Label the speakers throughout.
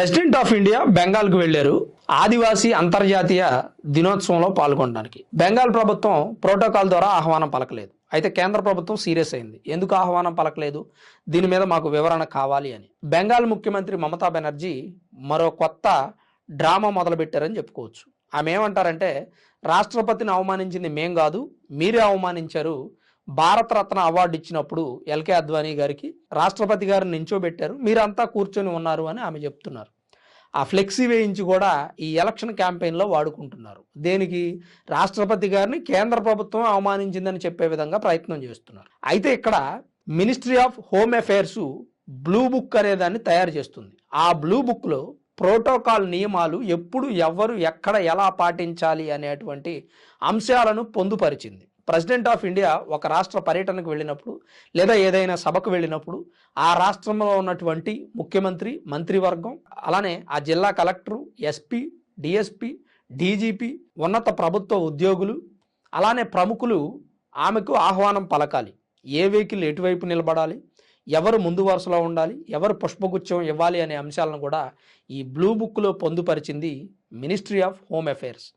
Speaker 1: President of India బెంగాల్కు వెళ్లారు. ఆదివాసీ అంతర్జాతీయ దినోత్సవంలో పాల్గొనడానికి. బెంగాల్ ప్రభుత్వం ప్రోటోకాల్ ద్వారా ఆహ్వానం పలకలేదు. అయితే కేంద్ర ప్రభుత్వం సీరియస్ అయింది. ఎందుకు ఆహ్వానం పలకలేదు, దీని మీద మాకు వివరణ కావాలి అని. బెంగాల్ ముఖ్యమంత్రి మమతా బెనర్జీ మరో కొత్త డ్రామా మొదలుపెట్టారని చెప్పుకోవచ్చు. ఆమె ఏమంటారంటే, రాష్ట్రపతిని అవమానించింది మేం కాదు, మీరే అవమానించారు. భారతరత్న అవార్డు ఇచ్చినప్పుడు ఎల్కే అద్వానీ గారికి రాష్ట్రపతి గారిని నించోబెట్టారు, మీరంతా కూర్చొని ఉన్నారు అని ఆమె చెప్తున్నారు. ఆ ఫ్లెక్సీ వేయించి కూడా ఈ ఎలక్షన్ క్యాంపెయిన్లో వాడుకుంటున్నారు. దేనికి? రాష్ట్రపతి గారిని కేంద్ర ప్రభుత్వం అవమానించిందని చెప్పే విధంగా ప్రయత్నం చేస్తున్నారు. అయితే ఇక్కడ ministry of home affairs blue book అనేదాన్ని తయారు చేస్తుంది. ఆ బ్లూ బుక్లో ప్రోటోకాల్ నియమాలు ఎప్పుడు ఎవరు ఎక్కడ ఎలా పాటించాలి అనేటువంటి అంశాలను పొందుపరిచింది. ప్రెసిడెంట్ ఆఫ్ ఇండియా ఒక రాష్ట్ర పర్యటనకు వెళ్ళినప్పుడు లేదా ఏదైనా సభకు వెళ్ళినప్పుడు ఆ రాష్ట్రంలో ఉన్నటువంటి ముఖ్యమంత్రి, మంత్రివర్గం, అలానే ఆ జిల్లా కలెక్టరు, ఎస్పీ, డిఎస్పీ, డీజీపీ, ఉన్నత ప్రభుత్వ ఉద్యోగులు, అలానే ప్రముఖులు ఆమెకు ఆహ్వానం పలకాలి. ఏ వెహికల్ ఎటువైపు నిలబడాలి, ఎవరు ముందు వరుసలో ఉండాలి, ఎవరు పుష్పగుచ్చం ఇవ్వాలి అనే అంశాలను కూడా ఈ బ్లూ బుక్లో పొందుపరిచింది మినిస్ట్రీ ఆఫ్ హోమ్ అఫైర్స్.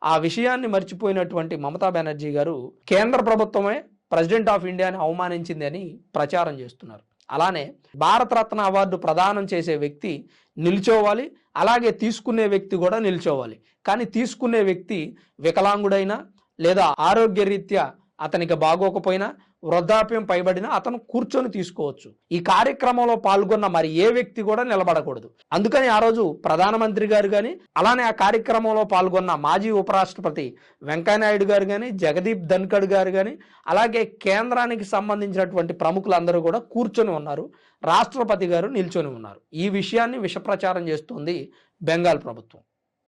Speaker 1: ఆ విషయాన్ని మర్చిపోయినటువంటి మమతా బెనర్జీ గారు కేంద్ర ప్రభుత్వమే ప్రెసిడెంట్ ఆఫ్ ఇండియాని అవమానించింది అని ప్రచారం చేస్తున్నారు. అలానే భారతరత్న అవార్డు ప్రదానం చేసే వ్యక్తి నిల్చోవాలి, అలాగే తీసుకునే వ్యక్తి కూడా నిల్చోవాలి. కానీ తీసుకునే వ్యక్తి వికలాంగుడైనా లేదా ఆరోగ్యరీత్యా అతనికి బాగోకపోయినా, వృద్ధాప్యం పైబడినా అతను కూర్చొని తీసుకోవచ్చు. ఈ కార్యక్రమంలో పాల్గొన్న మరి ఏ వ్యక్తి కూడా నిలబడకూడదు. అందుకని ఆ రోజు ప్రధానమంత్రి గారు కానీ, అలానే ఆ కార్యక్రమంలో పాల్గొన్న మాజీ ఉపరాష్ట్రపతి వెంకయ్యనాయుడు గారు కానీ, జగదీప్ ధన్కడ్ గారు కానీ, అలాగే కేంద్రానికి సంబంధించినటువంటి ప్రముఖులందరూ కూడా కూర్చొని ఉన్నారు. రాష్ట్రపతి గారు నిల్చొని ఉన్నారు. ఈ విషయాన్ని విషప్రచారం చేస్తుంది బెంగాల్ ప్రభుత్వం.